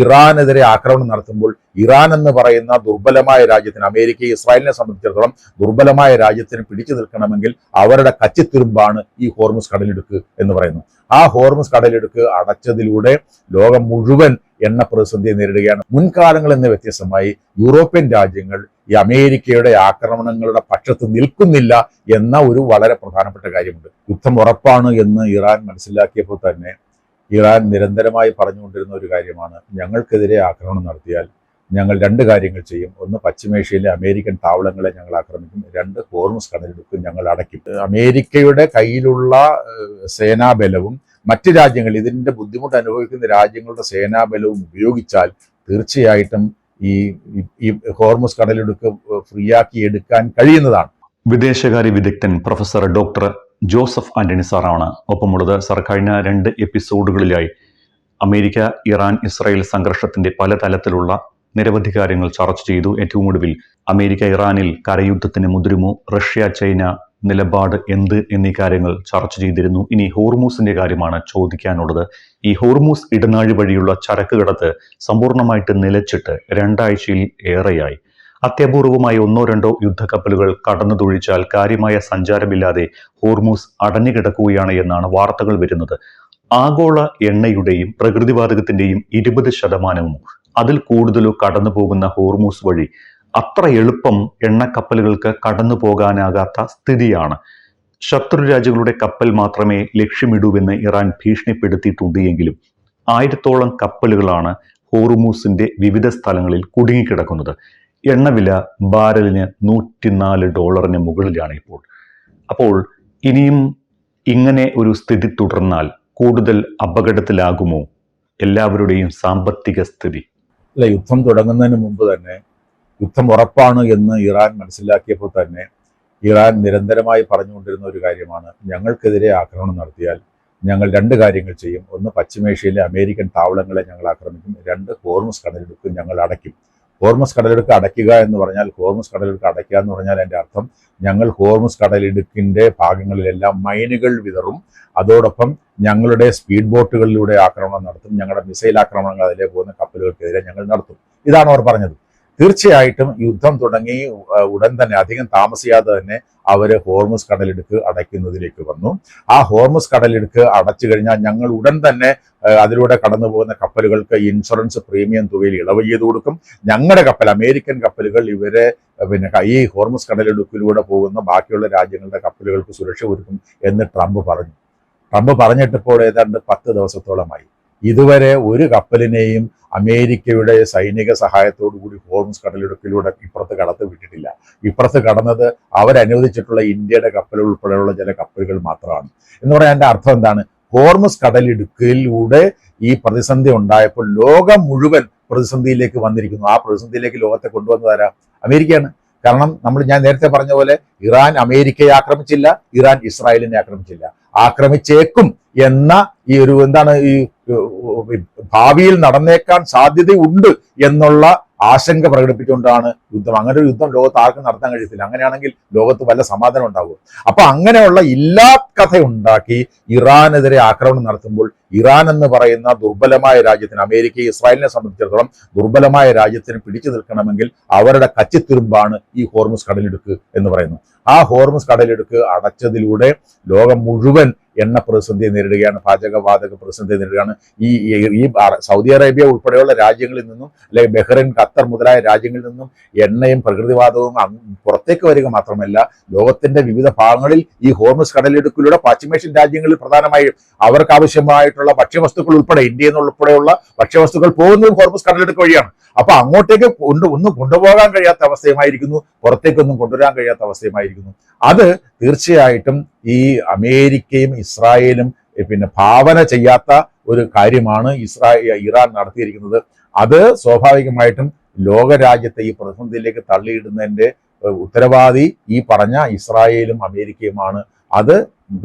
ഇറാനെതിരെ ആക്രമണം നടത്തുമ്പോൾ ഇറാൻ എന്ന് പറയുന്ന ദുർബലമായ രാജ്യത്തിന്, അമേരിക്കയെ ഇസ്രായേലിനെ സംബന്ധിച്ചിടത്തോളം ദുർബലമായ രാജ്യത്തിന് പിടിച്ചു നിൽക്കണമെങ്കിൽ അവരുടെ കച്ചിത്തുരുമ്പാണ് ഈ ഹോർമുസ് കടലിടുക്ക് എന്ന് പറയുന്നു. ആ ഹോർമുസ് കടലിടുക്ക് അടച്ചതിലൂടെ ലോകം മുഴുവൻ എണ്ണ പ്രതിസന്ധിയെ നേരിടുകയാണ്. മുൻകാലങ്ങളിൽ നിന്ന് വ്യത്യസ്തമായി യൂറോപ്യൻ രാജ്യങ്ങൾ ഈ അമേരിക്കയുടെ ആക്രമണങ്ങളുടെ പക്ഷത്ത് നിൽക്കുന്നില്ല എന്ന ഒരു വളരെ പ്രധാനപ്പെട്ട കാര്യമുണ്ട്. യുദ്ധം ഉറപ്പാണ് എന്ന് ഇറാൻ മനസ്സിലാക്കിയപ്പോൾ തന്നെ ഇറാൻ നിരന്തരമായി പറഞ്ഞുകൊണ്ടിരുന്ന ഒരു കാര്യമാണ്, ഞങ്ങൾക്കെതിരെ ആക്രമണം നടത്തിയാൽ ഞങ്ങൾ രണ്ട് കാര്യങ്ങൾ ചെയ്യും. ഒന്ന്, പശ്ചിമേഷ്യയിലെ അമേരിക്കൻ താവളങ്ങളെ ഞങ്ങൾ ആക്രമിക്കും. രണ്ട്, ഹോർമുസ് കടലിടുക്കും ഞങ്ങൾ അടയ്ക്കും. അമേരിക്കയുടെ കയ്യിലുള്ള സേനാബലവും മറ്റ് രാജ്യങ്ങൾ, ഇതിൻ്റെ ബുദ്ധിമുട്ട് അനുഭവിക്കുന്ന രാജ്യങ്ങളുടെ സേനാബലവും ഉപയോഗിച്ചാൽ തീർച്ചയായിട്ടും ഈ ഹോർമുസ് കടലിടുക്ക് ഫ്രീയാക്കി എടുക്കാൻ കഴിയുന്നതാണ്. വിദേശകാര്യ വിദഗ്ധൻ പ്രൊഫസർ ഡോക്ടർ ജോസഫ് ആന്റണി സാറാണ് ഒപ്പമുള്ളത്. സാർ, കഴിഞ്ഞ 2 എപ്പിസോഡുകളിലായി അമേരിക്ക, ഇറാൻ, ഇസ്രായേൽ സംഘർഷത്തിന്റെ പല തലത്തിലുള്ള നിരവധി കാര്യങ്ങൾ ചർച്ച ചെയ്തു. ഏറ്റവും ഒടുവിൽ അമേരിക്ക ഇറാനിൽ കരയുദ്ധത്തിന് മുതിരുമോ, റഷ്യ ചൈന നിലപാട് എന്ത് എന്നീ കാര്യങ്ങൾ ചർച്ച ചെയ്തിരുന്നു. ഇനി ഹോർമൂസിന്റെ കാര്യമാണ് ചോദിക്കാനുള്ളത്. ഈ ഹോർമൂസ് ഇടനാഴി വഴിയുള്ള ചരക്ക് കടത്ത് സമ്പൂർണ്ണമായിട്ട് നിലച്ചിട്ട് 2 ആഴ്ചയിൽ ഏറെയായി. അത്യപൂർവമായി 1-2 യുദ്ധക്കപ്പലുകൾ കടന്നു തൊഴിച്ചാൽ കാര്യമായ സഞ്ചാരമില്ലാതെ ഹോർമൂസ് അടഞ്ഞുകിടക്കുകയാണ് എന്നാണ് വാർത്തകൾ വരുന്നത്. ആഗോള എണ്ണയുടെയും പ്രകൃതിവാതകത്തിന്റെയും 20% അതിൽ കൂടുതലോ കടന്നു പോകുന്ന ഹോർമൂസ് വഴി അത്ര എളുപ്പം എണ്ണക്കപ്പലുകൾക്ക് കടന്നു പോകാനാകാത്ത സ്ഥിതിയാണ്. ശത്രു രാജ്യങ്ങളുടെ കപ്പൽ മാത്രമേ ലക്ഷ്യമിടൂവെന്ന് ഇറാൻ ഭീഷണിപ്പെടുത്തിയിട്ടുണ്ട് എങ്കിലും 1000-ഓളം കപ്പലുകളാണ് ഹോർമൂസിന്റെ വിവിധ സ്ഥലങ്ങളിൽ കുടുങ്ങിക്കിടക്കുന്നത്. എണ്ണവില ബാരലിന് $104 മുകളിലാണ് ഇപ്പോൾ. അപ്പോൾ ഇനിയും ഇങ്ങനെ ഒരു സ്ഥിതി തുടർന്നാൽ കൂടുതൽ അപകടത്തിലാകുമോ എല്ലാവരുടെയും സാമ്പത്തിക സ്ഥിതി? അല്ല, യുദ്ധം തുടങ്ങുന്നതിന് മുമ്പ് തന്നെ യുദ്ധം ഉറപ്പാണ് എന്ന് ഇറാൻ മനസ്സിലാക്കിയപ്പോൾ തന്നെ ഇറാൻ നിരന്തരമായി പറഞ്ഞുകൊണ്ടിരുന്ന ഒരു കാര്യമാണ്, ഞങ്ങൾക്കെതിരെ ആക്രമണം നടത്തിയാൽ ഞങ്ങൾ രണ്ട് കാര്യങ്ങൾ ചെയ്യും. ഒന്ന്, പശ്ചിമേഷ്യയിലെ അമേരിക്കൻ താവളങ്ങളെ ഞങ്ങൾ ആക്രമിക്കും. രണ്ട്, ഹോർമുസ് കടലിടുക്ക് ഞങ്ങൾ അടയ്ക്കും. ഹോർമുസ് കടലിടുക്ക് അടയ്ക്കുക എന്ന് പറഞ്ഞാൽ, ഹോർമുസ് കടലിടുക്ക് അടയ്ക്കുക എന്ന് പറഞ്ഞാൽ എൻ്റെ അർത്ഥം, ഞങ്ങൾ ഹോർമുസ് കടലിടുക്കിൻ്റെ ഭാഗങ്ങളിലെല്ലാം മൈനുകൾ വിതറും. അതോടൊപ്പം ഞങ്ങളുടെ സ്പീഡ് ബോട്ടുകളിലൂടെ ആക്രമണം നടത്തും. ഞങ്ങളുടെ മിസൈൽ ആക്രമണങ്ങൾ അതിലെ പോകുന്ന കപ്പലുകൾക്കെതിരെ ഞങ്ങൾ നടത്തും. ഇതാണ് അവർ പറഞ്ഞത്. തീർച്ചയായിട്ടും യുദ്ധം തുടങ്ങി ഉടൻ തന്നെ, അധികം താമസിയാതെ തന്നെ അവർ ഹോർമുസ് കടലിടുക്ക് അടയ്ക്കുന്നതിലേക്ക് വന്നു. ആ ഹോർമുസ് കടലിടുക്ക് അടച്ചു കഴിഞ്ഞാൽ ഞങ്ങൾ ഉടൻ തന്നെ അതിലൂടെ കടന്നു പോകുന്ന കപ്പലുകൾക്ക് ഇൻഷുറൻസ് പ്രീമിയം തുകയിൽ ഇളവ് ചെയ്ത് കൊടുക്കും. ഞങ്ങളുടെ കപ്പൽ, അമേരിക്കൻ കപ്പലുകൾ ഇവരെ ഈ ഹോർമുസ് കടലിടുക്കിലൂടെ പോകുന്ന ബാക്കിയുള്ള രാജ്യങ്ങളുടെ കപ്പലുകൾക്ക് സുരക്ഷ ഒരുക്കും എന്ന് ട്രംപ് പറഞ്ഞു. ട്രംപ് പറഞ്ഞിട്ടിപ്പോൾ ഏതാണ്ട് 10 ദിവസത്തോളമായി. ഇതുവരെ ഒരു കപ്പലിനെയും അമേരിക്കയുടെ സൈനിക സഹായത്തോടു കൂടി ഹോർമുസ് കടലിടുക്കിലൂടെ ഇപ്പുറത്ത് കടത്ത് വിട്ടിട്ടില്ല. ഇപ്പുറത്ത് കടന്നത് അവരനുവദിച്ചിട്ടുള്ള ഇന്ത്യയുടെ കപ്പലുകൾ ഉൾപ്പെടെയുള്ള ചില കപ്പലുകൾ മാത്രമാണ്. എന്ന് പറയാൻ എൻ്റെ അർത്ഥം എന്താണ്? ഹോർമുസ് കടലിടുക്കിലൂടെ ഈ പ്രതിസന്ധി ഉണ്ടായപ്പോൾ ലോകം മുഴുവൻ പ്രതിസന്ധിയിലേക്ക് വന്നിരിക്കുന്നു. ആ പ്രതിസന്ധിയിലേക്ക് ലോകത്തെ കൊണ്ടുവന്നതാരാ? അമേരിക്കയാണ്. കാരണം ഞാൻ നേരത്തെ പറഞ്ഞ പോലെ ഇറാൻ അമേരിക്കയെ ആക്രമിച്ചില്ല, ഇറാൻ ഇസ്രായേലിനെ ആക്രമിച്ചില്ല. ആക്രമിച്ചേക്കും എന്ന ഈ ഒരു ഈ ഭാവിയിൽ നടന്നേക്കാൻ സാധ്യതയുണ്ട് എന്നുള്ള ആശങ്ക പ്രകടിപ്പിച്ചുകൊണ്ടാണ് യുദ്ധം. അങ്ങനെ ഒരു യുദ്ധം ലോകത്ത് ആർക്കും നടത്താൻ കഴിയത്തില്ല. അങ്ങനെയാണെങ്കിൽ ലോകത്ത് വല്ല സമാധാനം ഉണ്ടാവും. അപ്പൊ അങ്ങനെയുള്ള എല്ലാ കഥയുണ്ടാക്കി ഇറാനെതിരെ ആക്രമണം നടത്തുമ്പോൾ ഇറാൻ എന്ന് പറയുന്ന ദുർബലമായ രാജ്യത്തിന്, അമേരിക്കയെ ഇസ്രായേലിനെ സംബന്ധിച്ചിടത്തോളം ദുർബലമായ രാജ്യത്തിന് പിടിച്ചു നിൽക്കണമെങ്കിൽ അവരുടെ കച്ചിത്തുരുമ്പാണ് ഈ ഹോർമുസ് കടലിടുക്ക് എന്ന് പറയുന്നു. ആ ഹോർമുസ് കടലിടുക്ക് അടച്ചതിലൂടെ ലോകം മുഴുവൻ എണ്ണ പ്രതിസന്ധിയെ നേരിടുകയാണ്, പാചകവാതക പ്രതിസന്ധിയെ നേരിടുകയാണ്. ഈ സൗദി അറേബ്യ ഉൾപ്പെടെയുള്ള രാജ്യങ്ങളിൽ നിന്നും, അല്ലെങ്കിൽ ബഹ്റൈൻ, ഖത്തർ മുതലായ രാജ്യങ്ങളിൽ നിന്നും എണ്ണയും പ്രകൃതിവാതകവും പുറത്തേക്ക് വരിക മാത്രമല്ല, ലോകത്തിന്റെ വിവിധ ഭാഗങ്ങളിൽ ഈ ഹോർമുസ് കടലിടുക്കിലൂടെ പശ്ചിമേഷ്യൻ രാജ്യങ്ങളിൽ പ്രധാനമായും അവർക്ക് ആവശ്യമായിട്ടുള്ള ഭക്ഷ്യവസ്തുക്കൾ ഉൾപ്പെടെ, ഇന്ത്യയിൽ നിന്ന് ഉൾപ്പെടെയുള്ള ഭക്ഷ്യവസ്തുക്കൾ പോകുന്നതും ഹോർമുസ് കടലിടുക്ക് വഴിയാണ്. അപ്പൊ അങ്ങോട്ടേക്ക് ഒന്നും കൊണ്ടുപോകാൻ കഴിയാത്ത അവസ്ഥയുമായിരിക്കുന്നു, പുറത്തേക്കൊന്നും കൊണ്ടുവരാൻ കഴിയാത്ത അവസ്ഥയുമായിരിക്കുന്നു. അത് തീർച്ചയായിട്ടും ഈ അമേരിക്കയും ഇസ്രായേലും ഭാവന ചെയ്യാത്ത ഒരു കാര്യമാണ് ഇറാൻ നടത്തിയിരിക്കുന്നത്. അത് സ്വാഭാവികമായിട്ടും ലോകരാജ്യത്തെ ഈ പ്രതിസന്ധിയിലേക്ക് തള്ളിയിടുന്നതിന്റെ ഉത്തരവാദി ഈ പറഞ്ഞ ഇസ്രായേലും അമേരിക്കയുമാണ്. അത്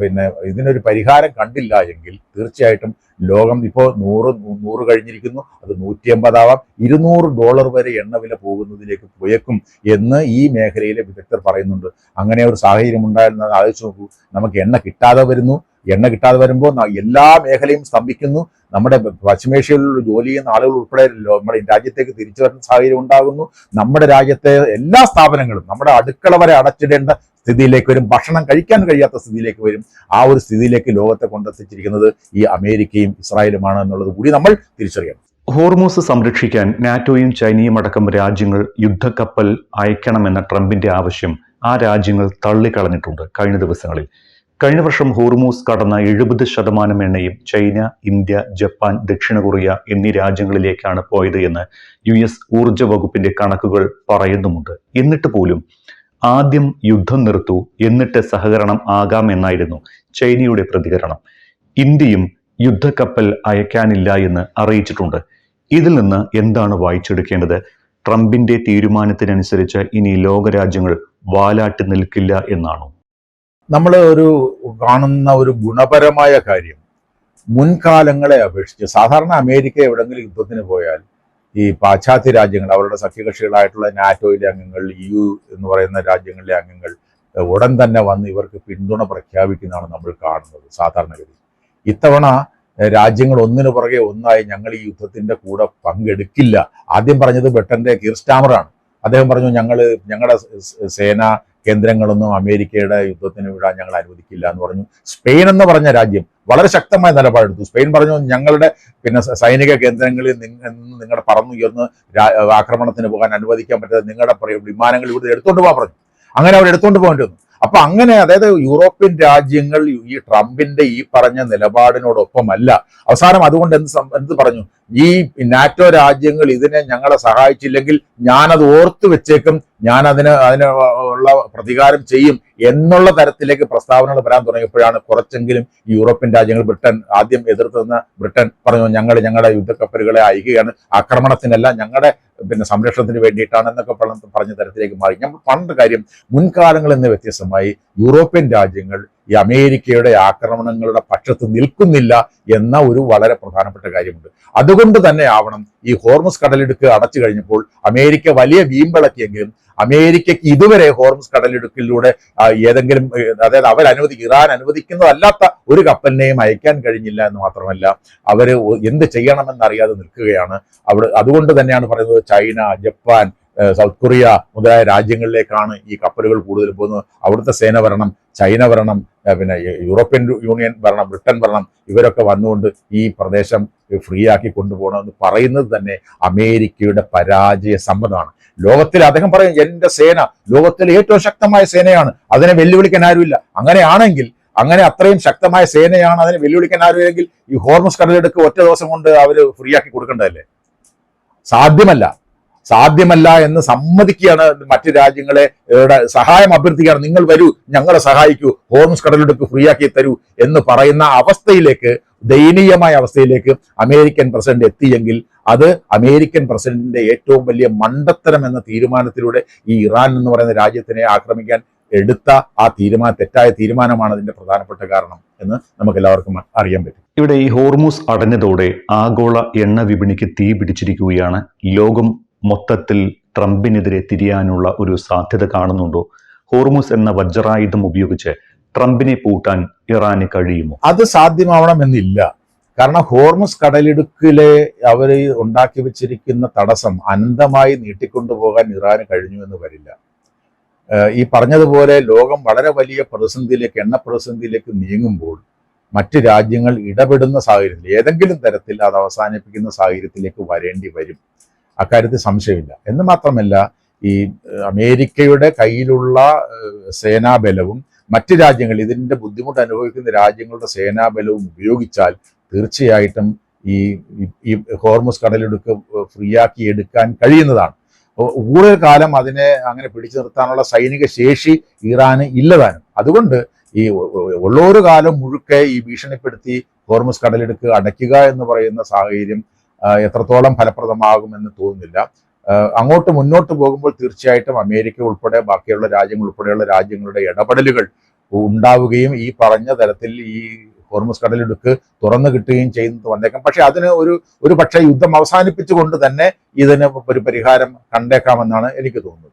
ഇതിനൊരു പരിഹാരം കണ്ടില്ല എങ്കിൽ തീർച്ചയായിട്ടും ലോകം ഇപ്പോൾ 100 കഴിഞ്ഞിരിക്കുന്നു, അത് 150 ആവാം, $200 വരെ എണ്ണവില പോകുന്നതിലേക്ക് പോയേക്കും എന്ന് ഈ മേഖലയിലെ വിദഗ്ധർ പറയുന്നുണ്ട്. അങ്ങനെ ഒരു സാഹചര്യം ഉണ്ടായിരുന്നത് ആലോചിച്ച് നോക്കൂ. നമുക്ക് എണ്ണ കിട്ടാതെ വരുന്നു, എണ്ണ കിട്ടാതെ വരുമ്പോൾ എല്ലാ മേഖലയും സ്തംഭിക്കുന്നു. നമ്മുടെ പശ്ചിമേഷ്യയിലുള്ള ജോലി ചെയ്യുന്ന ആളുകൾ ഉൾപ്പെടെ നമ്മുടെ രാജ്യത്തേക്ക് തിരിച്ചു വരുന്ന സാഹചര്യം ഉണ്ടാകുന്നു. നമ്മുടെ രാജ്യത്തെ എല്ലാ സ്ഥാപനങ്ങളും നമ്മുടെ അടുക്കള വരെ അടച്ചിടേണ്ട സ്ഥിതിയിലേക്ക് വരും. ഭക്ഷണം കഴിക്കാൻ കഴിയാത്ത സ്ഥിതിയിലേക്ക് വരും. ആ ഒരു സ്ഥിതിയിലേക്ക് ലോകത്തെ കൊണ്ടെത്തിച്ചിരിക്കുന്നത് ഈ അമേരിക്കയും ഇസ്രായേലുമാണ് എന്നുള്ളത് കൂടി നമ്മൾ തിരിച്ചറിയണം. ഹോർമൂസ് സംരക്ഷിക്കാൻ നാറ്റോയും ചൈനയും അടക്കം രാജ്യങ്ങൾ യുദ്ധക്കപ്പൽ അയക്കണമെന്ന ട്രംപിന്റെ ആവശ്യം ആ രാജ്യങ്ങൾ തള്ളിക്കളഞ്ഞിട്ടുണ്ട് കഴിഞ്ഞ ദിവസങ്ങളിൽ. കഴിഞ്ഞ വർഷം ഹോർമൂസ് കടന്ന 70% എണ്ണയും ചൈന, ഇന്ത്യ, ജപ്പാൻ, ദക്ഷിണ കൊറിയ എന്നീ രാജ്യങ്ങളിലേക്കാണ് പോയത് എന്ന് US ഊർജ വകുപ്പിന്റെ കണക്കുകൾ പറയുന്നുമുണ്ട്. എന്നിട്ട് പോലും ആദ്യം യുദ്ധം നിർത്തൂ, എന്നിട്ട് സഹകരണം ആകാമെന്നായിരുന്നു ചൈനയുടെ പ്രതികരണം. ഇന്ത്യയും യുദ്ധക്കപ്പൽ അയക്കാനില്ല എന്ന് അറിയിച്ചിട്ടുണ്ട്. ഇതിൽ നിന്ന് എന്താണ് വായിച്ചെടുക്കേണ്ടത്? ട്രംപിന്റെ തീരുമാനത്തിനനുസരിച്ച് ഇനി ലോകരാജ്യങ്ങൾ വാലാട്ടി നിൽക്കില്ല എന്നാണോ? നമ്മൾ കാണുന്ന ഒരു ഗുണപരമായ കാര്യം, മുൻകാലങ്ങളെ അപേക്ഷിച്ച് സാധാരണ അമേരിക്ക എവിടെങ്കിലും യുദ്ധത്തിന് പോയാൽ ഈ പാശ്ചാത്യ രാജ്യങ്ങൾ, അവരുടെ സഖ്യകക്ഷികളായിട്ടുള്ള നാറ്റോയിലെ അംഗങ്ങൾ, EU എന്ന് പറയുന്ന രാജ്യങ്ങളിലെ അംഗങ്ങൾ ഉടൻ തന്നെ വന്ന് ഇവർക്ക് പിന്തുണ പ്രഖ്യാപിക്കുന്നതാണ് നമ്മൾ കാണുന്നത് സാധാരണഗതി. ഇത്തവണ രാജ്യങ്ങൾ ഒന്നിനു പുറകെ ഒന്നായി ഞങ്ങൾ ഈ യുദ്ധത്തിന്റെ കൂടെ പങ്കെടുക്കില്ല. ആദ്യം പറഞ്ഞത് ബ്രിട്ടന്റെ കീർ സ്റ്റാമറാണ്. അദ്ദേഹം പറഞ്ഞു, ഞങ്ങളുടെ സേനാ കേന്ദ്രങ്ങളൊന്നും അമേരിക്കയുടെ യുദ്ധത്തിന് വിടാൻ ഞങ്ങൾ അനുവദിക്കില്ല എന്ന് പറഞ്ഞു. സ്പെയിൻ എന്ന് പറഞ്ഞ രാജ്യം വളരെ ശക്തമായ നിലപാടെടുത്തു. സ്പെയിൻ പറഞ്ഞു, ഞങ്ങളുടെ സൈനിക കേന്ദ്രങ്ങളിൽ നിങ്ങളുടെ പറന്നുയർന്ന് ആക്രമണത്തിന് പോകാൻ അനുവദിക്കാൻ പറ്റാതെ നിങ്ങളുടെ വിമാനങ്ങൾ ഇവിടെ എടുത്തുകൊണ്ട് പോകാൻ പറഞ്ഞു. അങ്ങനെ അവർ എടുത്തുകൊണ്ട് പോകേണ്ടി വന്നു. അപ്പൊ അങ്ങനെ, അതായത് യൂറോപ്യൻ രാജ്യങ്ങൾ ഈ ട്രംപിന്റെ ഈ പറഞ്ഞ നിലപാടിനോടൊപ്പമല്ല. അവസാനം അതുകൊണ്ട് എന്ത് പറഞ്ഞു, ഈ നാറ്റോ രാജ്യങ്ങൾ ഇതിനെ ഞങ്ങളെ സഹായിച്ചില്ലെങ്കിൽ ഞാനത് ഓർത്തു വെച്ചേക്കും, ഞാൻ അതിന് ഉള്ള പ്രതികാരം ചെയ്യും എന്നുള്ള തരത്തിലേക്ക് പ്രസ്താവനകൾ വരാൻ തുടങ്ങിയപ്പോഴാണ് കുറച്ചെങ്കിലും ഈ യൂറോപ്യൻ രാജ്യങ്ങൾ, ബ്രിട്ടൻ ആദ്യം എതിർത്തുനിന്ന ബ്രിട്ടൻ പറഞ്ഞു, ഞങ്ങളുടെ യുദ്ധക്കപ്പലുകളെ അയക്കുകയാണ്, ആക്രമണത്തിനല്ല, ഞങ്ങളുടെ സംരക്ഷണത്തിന് വേണ്ടിയിട്ടാണ് എന്നൊക്കെ പറഞ്ഞ തരത്തിലേക്ക് മാറി. ഞാൻ പണ്ട് കാര്യം, മുൻകാലങ്ങളിൽ നിന്ന് വ്യത്യസ്തമായി യൂറോപ്യൻ രാജ്യങ്ങൾ ഈ അമേരിക്കയുടെ ആക്രമണങ്ങളുടെ പക്ഷത്ത് നിൽക്കുന്നില്ല എന്ന ഒരു വളരെ പ്രധാനപ്പെട്ട കാര്യമുണ്ട്. അതുകൊണ്ട് തന്നെ ആവണം ഈ ഹോർമുസ് കടലിടുക്ക് അടച്ചു കഴിഞ്ഞപ്പോൾ അമേരിക്ക വലിയ വീമ്പിളക്കിയെങ്കിലും അമേരിക്കയ്ക്ക് ഇതുവരെ ഹോർമുസ് കടലിടുക്കിലൂടെ ഏതെങ്കിലും, അതായത് ഇറാൻ അനുവദിക്കുന്നതല്ലാത്ത ഒരു കപ്പലിനെയും അയക്കാൻ കഴിഞ്ഞില്ല എന്ന് മാത്രമല്ല, അവര് എന്ത് ചെയ്യണമെന്നറിയാതെ നിൽക്കുകയാണ്. അതുകൊണ്ട് തന്നെയാണ് പറയുന്നത് ചൈന, ജപ്പാൻ, സൗത്ത് കൊറിയ മുതലായ രാജ്യങ്ങളിലേക്കാണ് ഈ കപ്പലുകൾ കൂടുതൽ പോകുന്നത്. അവിടുത്തെ സേന വരണം, ചൈന വരണം, യൂറോപ്യൻ യൂണിയൻ വരണം, ബ്രിട്ടൻ വരണം, ഇവരൊക്കെ വന്നുകൊണ്ട് ഈ പ്രദേശം ഫ്രീ ആക്കി കൊണ്ടുപോകണമെന്ന് പറയുന്നത് തന്നെ അമേരിക്കയുടെ പരാജയ സമ്മതമാണ്. ലോകത്തിൽ അദ്ദേഹം പറയും, എന്റെ സേന ലോകത്തിലെ ഏറ്റവും ശക്തമായ സേനയാണ്, അതിനെ വെല്ലുവിളിക്കാൻ ആരുമില്ല. അങ്ങനെയാണെങ്കിൽ, അങ്ങനെ അത്രയും ശക്തമായ സേനയാണ്, അതിനെ വെല്ലുവിളിക്കാൻ ആരുമില്ലെങ്കിൽ ഈ ഹോർമുസ് കടലിടുക്ക് ഒറ്റ ദിവസം കൊണ്ട് അവര് ഫ്രീ ആക്കി കൊടുക്കേണ്ടതല്ലേ? സാധ്യമല്ല എന്ന് സമ്മതിക്കുകയാണ്. മറ്റ് രാജ്യങ്ങളെ സഹായം അഭ്യർത്ഥിക്കുകയാണ്, നിങ്ങൾ വരൂ, ഞങ്ങളെ സഹായിക്കൂ, ഹോർമുസ് കടലിടുക്ക് ഫ്രീ ആക്കി തരൂ എന്ന് പറയുന്ന അവസ്ഥയിലേക്ക്, ദയനീയമായ അവസ്ഥയിലേക്ക് അമേരിക്കൻ പ്രസിഡന്റ് എത്തിയെങ്കിൽ അത് അമേരിക്കൻ പ്രസിഡന്റിന്റെ ഏറ്റവും വലിയ മണ്ടത്തരം എന്ന തീരുമാനത്തിലൂടെ ഈ ഇറാൻ എന്ന് പറയുന്ന രാജ്യത്തിനെ ആക്രമിക്കാൻ എടുത്ത ആ തെറ്റായ തീരുമാനമാണ് അതിന്റെ പ്രധാനപ്പെട്ട കാരണം എന്ന് നമുക്ക് എല്ലാവർക്കും അറിയാൻ പറ്റും. ഇവിടെ ഈ ഹോർമൂസ് അടഞ്ഞതോടെ ആഗോള എണ്ണ വിപണിക്ക് തീ പിടിച്ചിരിക്കുകയാണ്. ലോകം മൊത്തത്തിൽ ട്രംപിനെതിരെ തിരിയാനുള്ള ഒരു സാധ്യത കാണുന്നുണ്ടോ? ഹോർമൂസ് എന്ന വജ്രായുധം ഉപയോഗിച്ച് ട്രംപിനെ പൂട്ടാൻ ഇറാന് കഴിയുമോ? അത് സാധ്യമാവണമെന്നില്ല. കാരണം ഹോർമുസ് കടലിടുക്കിലെ അവർ ഉണ്ടാക്കി വെച്ചിരിക്കുന്ന തടസ്സം അനന്തമായി നീട്ടിക്കൊണ്ടുപോകാൻ ഇറാന് കഴിഞ്ഞു എന്ന് വരില്ല. ഈ പറഞ്ഞതുപോലെ ലോകം വളരെ വലിയ പ്രതിസന്ധിയിലേക്ക്, എണ്ണ പ്രതിസന്ധിയിലേക്ക് നീങ്ങുമ്പോൾ മറ്റ് രാജ്യങ്ങൾ ഇടപെടുന്ന സാഹചര്യത്തിൽ ഏതെങ്കിലും തരത്തിൽ അത് അവസാനിപ്പിക്കുന്ന സാഹചര്യത്തിലേക്ക് വരേണ്ടി വരും. അക്കാര്യത്തിൽ സംശയമില്ല. എന്ന് മാത്രമല്ല, ഈ അമേരിക്കയുടെ കയ്യിലുള്ള സേനാബലവും മറ്റ് രാജ്യങ്ങൾ, ഇതിൻ്റെ ബുദ്ധിമുട്ട് അനുഭവിക്കുന്ന രാജ്യങ്ങളുടെ സേനാബലവും ഉപയോഗിച്ചാൽ തീർച്ചയായിട്ടും ഈ ഹോർമുസ് കടലിടുക്ക് ഫ്രീ ആക്കി എടുക്കാൻ കഴിയുന്നതാണ്. കൂടുതൽ കാലം അതിനെ അങ്ങനെ പിടിച്ചു നിർത്താനുള്ള സൈനിക ശേഷി ഇറാന് ഇല്ലതാനും. അതുകൊണ്ട് ഈ ഉള്ളൊരു കാലം മുഴുക്കെ ഈ ഭീഷണിപ്പെടുത്തി ഹോർമുസ് കടലിടുക്ക് അടയ്ക്കുക എന്ന് പറയുന്ന സാഹചര്യം എത്രത്തോളം ഫലപ്രദമാകുമെന്ന് തോന്നുന്നില്ല. അങ്ങോട്ട് മുന്നോട്ട് പോകുമ്പോൾ തീർച്ചയായിട്ടും അമേരിക്ക ഉൾപ്പെടെ ബാക്കിയുള്ള രാജ്യങ്ങൾ ഉൾപ്പെടെയുള്ള രാജ്യങ്ങളുടെ ഇടപെടലുകൾ ഉണ്ടാവുകയും ഈ പറഞ്ഞ തരത്തിൽ ഈ ഹോർമുസ് കടലിടുക്ക് തുറന്നു കിട്ടുകയും ചെയ്യുന്നത് വന്നേക്കാം. പക്ഷെ അതിന് ഒരു പക്ഷേ യുദ്ധം അവസാനിപ്പിച്ചുകൊണ്ട് തന്നെ ഇതിന് ഒരു പരിഹാരം കണ്ടേക്കാമെന്നാണ് എനിക്ക് തോന്നുന്നത്.